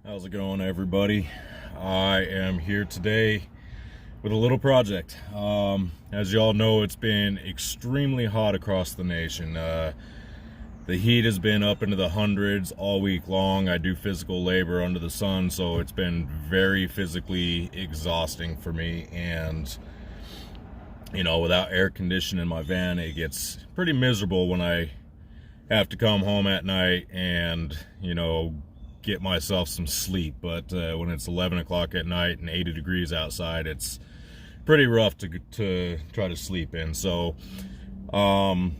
How's it going, everybody? I am here today with a little project. As you all know, it's been extremely hot across the nation. The heat has been up into the hundreds all week long. I do physical labor under the sun, so it's been very physically exhausting for me. And without air conditioning in my van, it gets pretty miserable when I have to come home at night and get myself some sleep. But when it's 11 o'clock at night and 80 degrees outside, it's pretty rough to try to sleep in. So I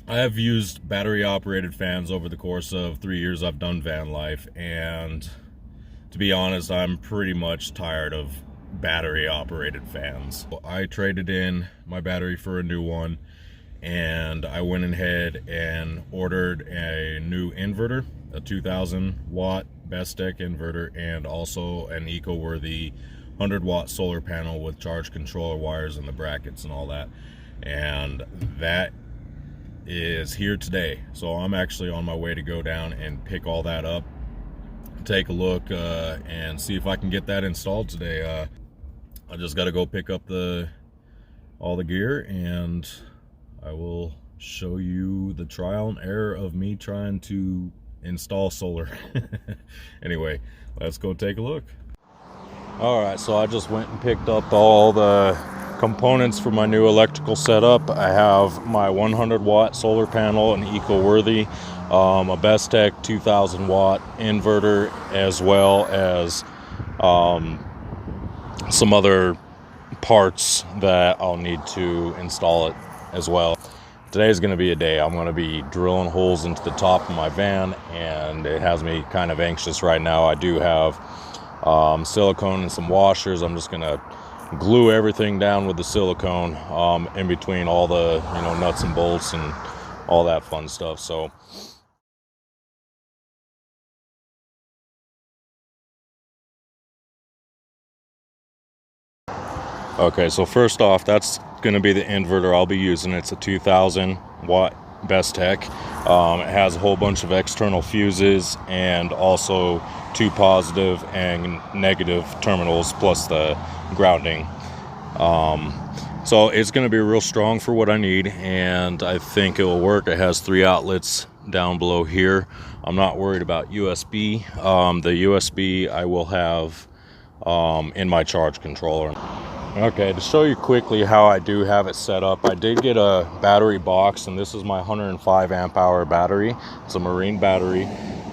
have used battery operated fans over the course of 3 years I've done van life, and to be honest, I'm pretty much tired of battery operated fans. I traded in my battery for a new one, and I went ahead and ordered a new inverter, a 2000 watt Bestech inverter, and also an eco-worthy 100 watt solar panel with charge controller wires and the brackets and all that. And that is here today. So I'm actually on my way to go down and pick all that up, take a look, and see if I can get that installed today. I just got to go pick up all the gear, and I will show you the trial and error of me trying to install solar. Anyway, let's go take a look. All right, so I just went and picked up all the components for my new electrical setup. I have my 100 watt solar panel, an eco-worthy, a Bestech 2000 watt inverter, as well as some other parts that I'll need to install it as well. Today's going to be a day. I'm going to be drilling holes into the top of my van, and it has me kind of anxious right now. I do have silicone and some washers. I'm just going to glue everything down with the silicone in between all the nuts and bolts and all that fun stuff. So okay, so first off, that's going to be the inverter I'll be using. It's a 2000 watt Bestech. It has a whole bunch of external fuses and also 2 positive and negative terminals plus the grounding. So it's going to be real strong for what I need, and I think it will work. It has 3 outlets down below here. I'm not worried about USB. The USB I will have in my charge controller. Okay, to show you quickly how I do have it set up, I did get a battery box, and this is my 105 amp hour battery. It's a marine battery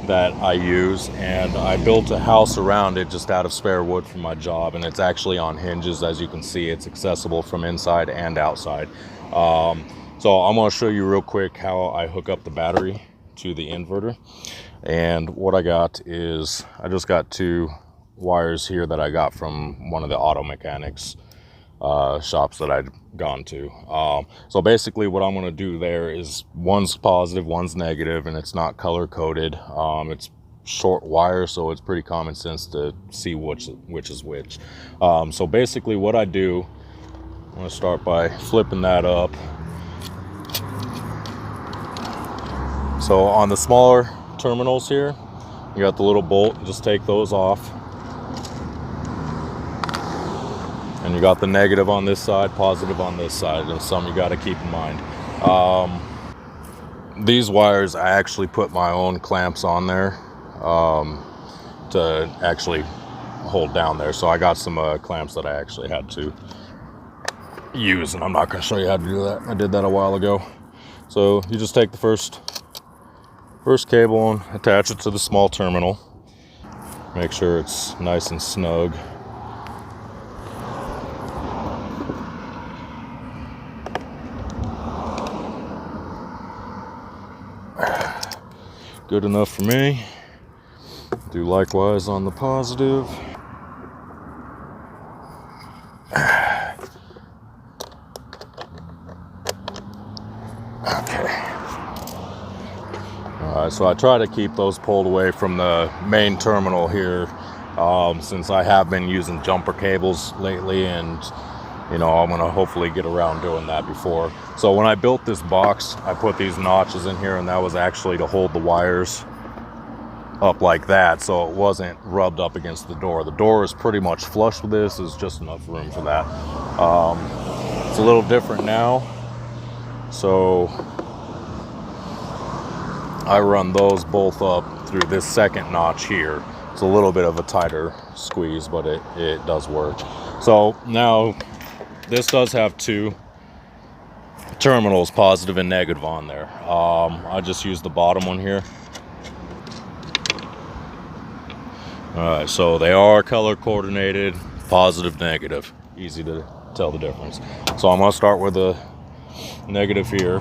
that I use, and I built a house around it just out of spare wood from my job, and it's actually on hinges. As you can see, it's accessible from inside and outside. So I'm going to show you real quick how I hook up the battery to the inverter. And what I got is, I just got 2 wires here that I got from one of the auto mechanics shops that I'd gone to. So basically what I'm going to do there is, one's positive, one's negative, and it's not color coded. It's short wire, so it's pretty common sense to see which is which. So basically what I do, I'm going to start by flipping that up. So on the smaller terminals here, you got the little bolt, just take those off. And you got the negative on this side, positive on this side, and some you got to keep in mind. These wires, I actually put my own clamps on there to actually hold down there. So I got some clamps that I actually had to use, and I'm not going to show you how to do that. I did that a while ago. So you just take the first cable and attach it to the small terminal. Make sure it's nice and snug. Good enough for me. Do likewise on the positive. Okay. Alright, so I try to keep those pulled away from the main terminal here, since I have been using jumper cables lately, and I'm going to hopefully get around doing that before. So when I built this box, I put these notches in here, and that was actually to hold the wires up like that, so it wasn't rubbed up against the door. The door is pretty much flush with this. There's just enough room for that. It's a little different now, so I run those both up through this second notch here. It's a little bit of a tighter squeeze, but it does work. So now this does have two terminals, positive and negative, on there. I just use the bottom one here. Alright, so they are color coordinated, positive, negative. Easy to tell the difference. So I'm going to start with the negative here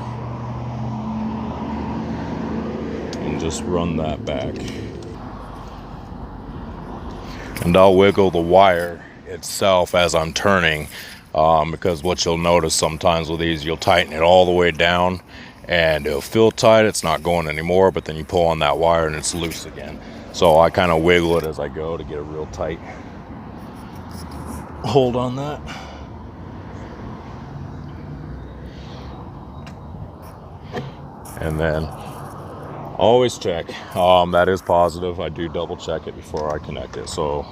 and just run that back. And I'll wiggle the wire itself as I'm turning, because what you'll notice sometimes with these, you'll tighten it all the way down and it'll feel tight, it's not going anymore, but then you pull on that wire and it's loose again. So I kind of wiggle it as I go to get a real tight hold on that. And then always check. That is positive. I do double check it before I connect it. So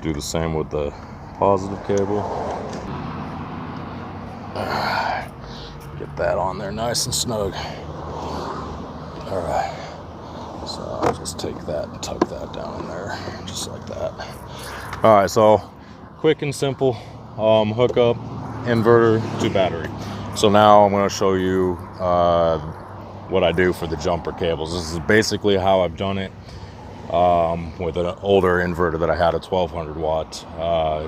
do the same with the positive cable. Get that on there nice and snug. All right. So I'll just take that and tuck that down in there, just like that. All right, so quick and simple hook up inverter to battery. So now I'm going to show you what I do for the jumper cables. This is basically how I've done it with an older inverter that I had, a 1200 watt.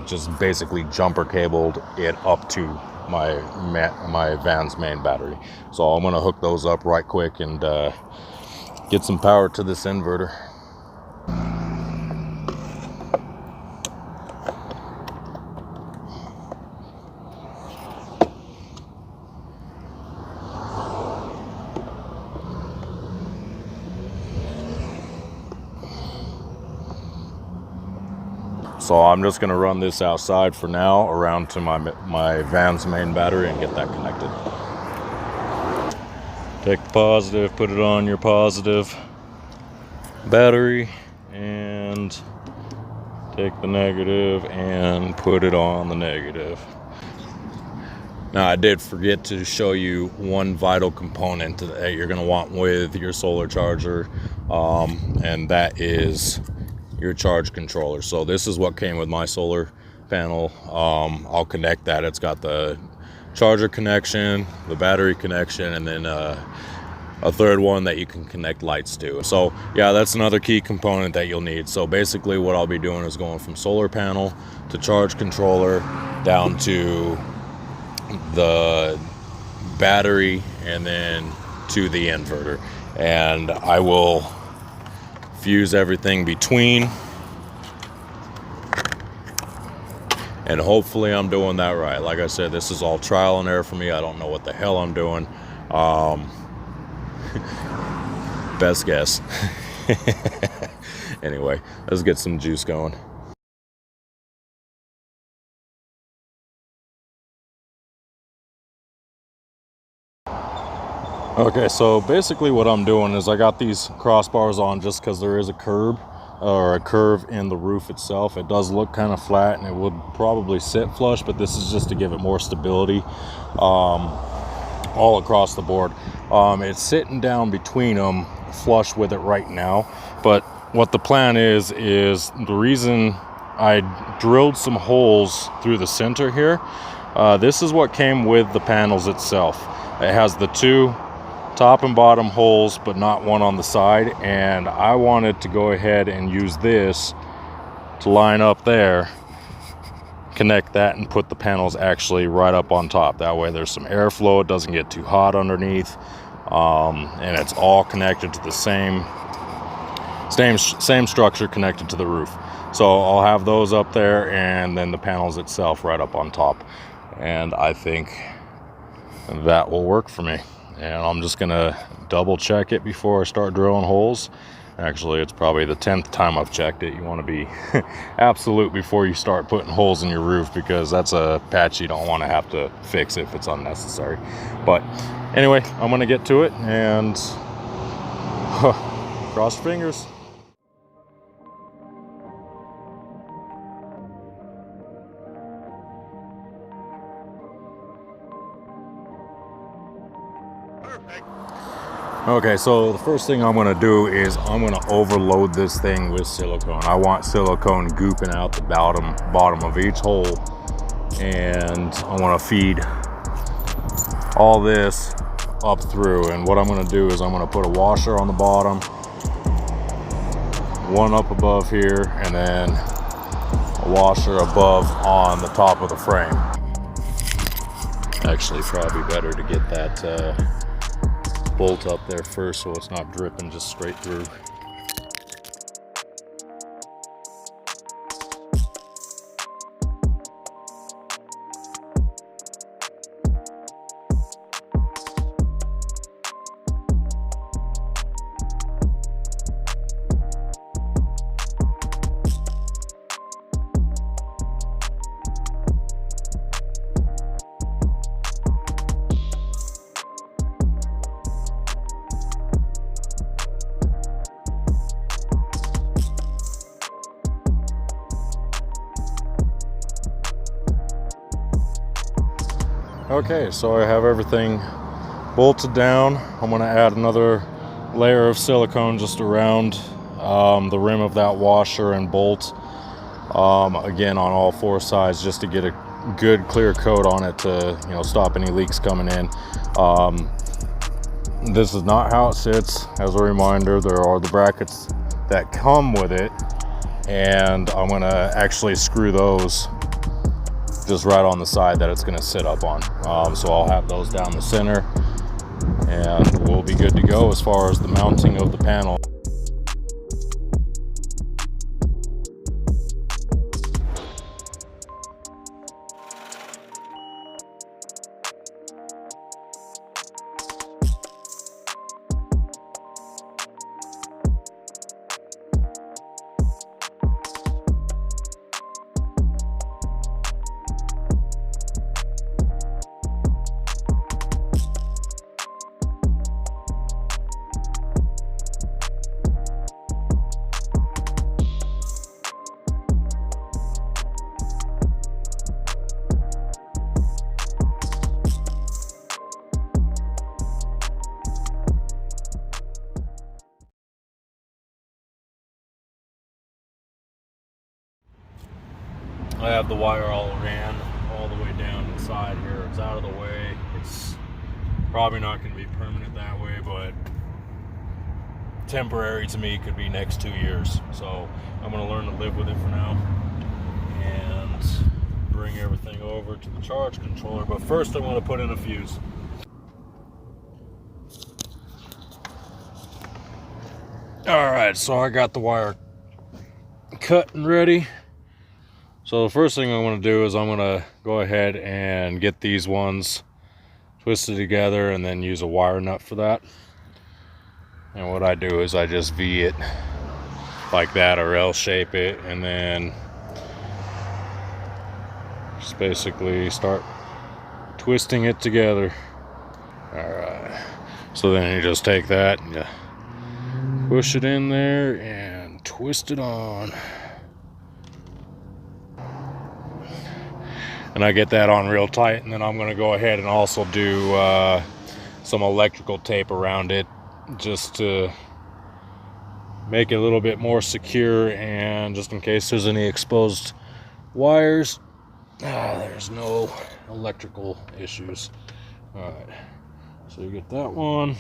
Just basically jumper cabled it up to my van's main battery. So I'm going to hook those up right quick and get some power to this inverter. So I'm just going to run this outside for now around to my van's main battery and get that connected. Take the positive, put it on your positive battery, and take the negative and put it on the negative. Now, I did forget to show you one vital component that you're going to want with your solar charger, and that is your charge controller. So this is what came with my solar panel. I'll connect that. It's got the charger connection, the battery connection, and then a third one that you can connect lights to. So yeah, that's another key component that you'll need. So basically what I'll be doing is going from solar panel to charge controller down to the battery and then to the inverter, and I will fuse everything between, and hopefully I'm doing that right. Like I said, this is all trial and error for me. I don't know what the hell I'm doing. Best guess. Anyway, let's get some juice going. Okay, so basically what I'm doing is I got these crossbars on just because there is a curb in the roof itself. It does look kind of flat and it would probably sit flush, but this is just to give it more stability all across the board. It's sitting down between them flush with it right now, but what the plan is the reason I drilled some holes through the center here, this is what came with the panels itself. It has the two top and bottom holes, but not one on the side, and I wanted to go ahead and use this to line up there, connect that, and put the panels actually right up on top. That way there's some airflow, it doesn't get too hot underneath, and it's all connected to the same structure connected to the roof. So I'll have those up there and then the panels itself right up on top, and I think that will work for me. And I'm just gonna double check it before I start drilling holes. Actually, it's probably the 10th time I've checked it. You want to be absolute before you start putting holes in your roof, because that's a patch you don't want to have to fix if it's unnecessary. But anyway, I'm gonna get to it and cross fingers. Okay, so the first thing I'm gonna do is I'm gonna overload this thing with silicone. I want silicone gooping out the bottom of each hole, and I wanna feed all this up through. And what I'm gonna do is I'm gonna put a washer on the bottom, one up above here, and then a washer above on the top of the frame. Actually, probably better to get that bolt up there first so it's not dripping just straight through. Okay, so I have everything bolted down. I'm gonna add another layer of silicone just around the rim of that washer and bolt, again on all four sides, just to get a good clear coat on it to, you know, stop any leaks coming in. This is not how it sits. As a reminder, there are the brackets that come with it, and I'm gonna actually screw those just right on the side that it's going to sit up on. So I'll have those down the center, and we'll be good to go as far as the mounting of the panel. I have the wire all ran all the way down inside here. It's out of the way. It's probably not going to be permanent that way, but temporary to me could be next 2 years. So I'm going to learn to live with it for now and bring everything over to the charge controller. But first I want to put in a fuse. Alright, so I got the wire cut and ready. So the first thing I'm going to do is I'm going to go ahead and get these ones twisted together and then use a wire nut for that. And what I do is I just V it like that, or L shape it, and then just basically start twisting it together. Alright, so then you just take that and you push it in there and twist it on. And I get that on real tight, and then I'm going to go ahead and also do some electrical tape around it just to make it a little bit more secure, and just in case there's any exposed wires, there's no electrical issues. Alright, so you get that one.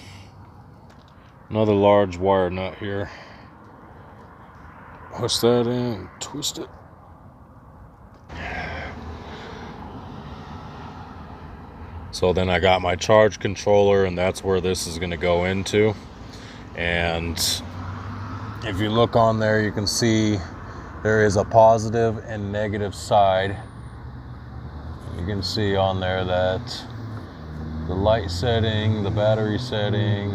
Another large wire nut here. Push that in, twist it. So then I got my charge controller, and that's where this is going to go into. And if you look on there, you can see there is a positive and negative side. You can see on there that the light setting, the battery setting,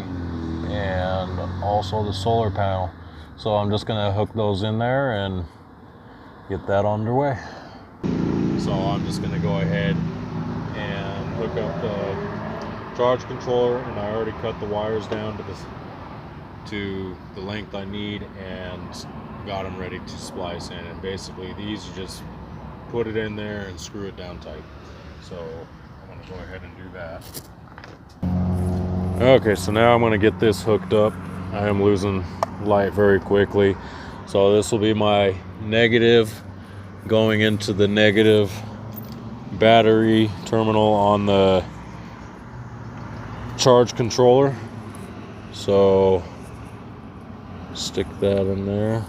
and also the solar panel. So I'm just going to hook those in there and get that underway. So I'm just going to go ahead and hook up the charge controller, and I already cut the wires down to the length I need and got them ready to splice in. And basically these, you just put it in there and screw it down tight. So I'm going to go ahead and do that. Okay, so now I'm going to get this hooked up. I am losing light very quickly. So this will be my negative going into the negative battery terminal on the charge controller. So stick that in there.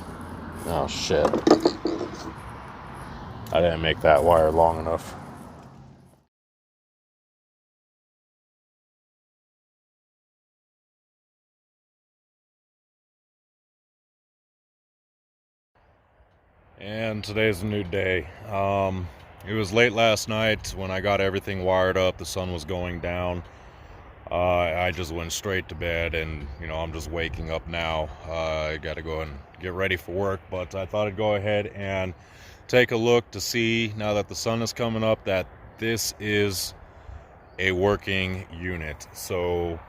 Oh shit. I didn't make that wire long enough. And today's a new day. It was late last night when I got everything wired up. The sun was going down. I just went straight to bed, and I'm just waking up now. I got to go and get ready for work, but I thought I'd go ahead and take a look to see, now that the sun is coming up, that this is a working unit. So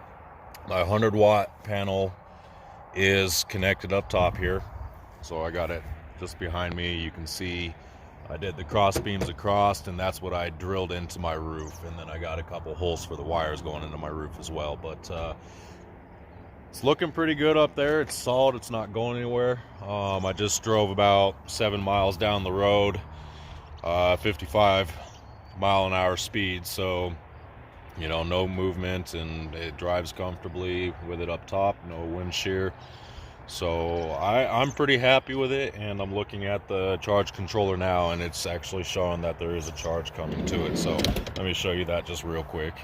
my 100-watt panel is connected up top here. So I got it just behind me. You can see I did the cross beams across, and that's what I drilled into my roof. And then I got a couple holes for the wires going into my roof as well. But it's looking pretty good up there. It's solid. It's not going anywhere. I just drove about 7 miles down the road, 55-mile-an-hour speed. So, no movement, and it drives comfortably with it up top. No wind shear. So I'm pretty happy with it, and I'm looking at the charge controller now, and it's actually showing that there is a charge coming to it. So let me show you that just real quick.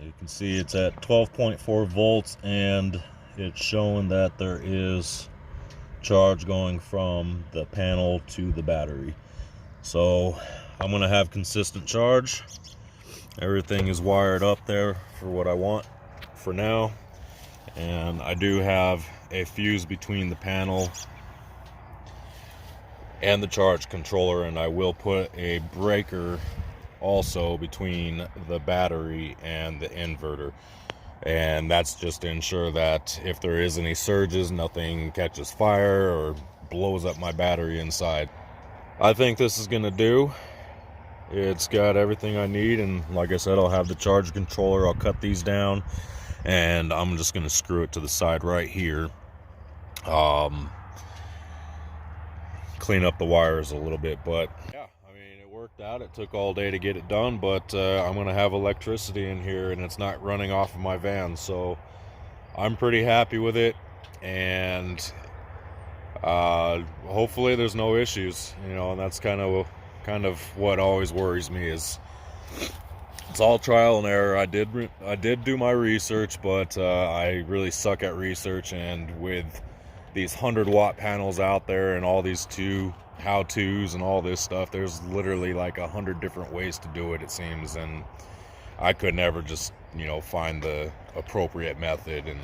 You can see it's at 12.4 volts, and it's showing that there is charge going from the panel to the battery. So I'm going to have consistent charge. Everything is wired up there for what I want for now. And I do have a fuse between the panel and the charge controller, and I will put a breaker also between the battery and the inverter, and that's just to ensure that if there is any surges, nothing catches fire or blows up my battery inside. I think this is gonna do. It's got everything I need, and like I said, I'll have the charge controller. I'll cut these down, and I'm just gonna screw it to the side right here. Clean up the wires a little bit, but yeah, I mean, it worked out. It took all day to get it done, but I'm gonna have electricity in here, and it's not running off of my van, so I'm pretty happy with it. And hopefully there's no issues, and that's kind of what always worries me. Is it's all trial and error. I did do my research, but I really suck at research, and with these 100-watt panels out there and all these how-tos and all this stuff, there's literally like 100 different ways to do it, it seems, and I could never just find the appropriate method, and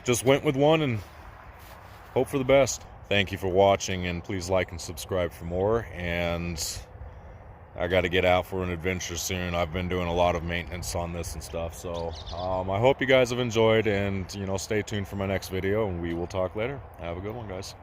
just went with one and hope for the best. Thank you for watching, and please like and subscribe for more. And I got to get out for an adventure soon. I've been doing a lot of maintenance on this and stuff. So I hope you guys have enjoyed, and stay tuned for my next video, and we will talk later. Have a good one, guys.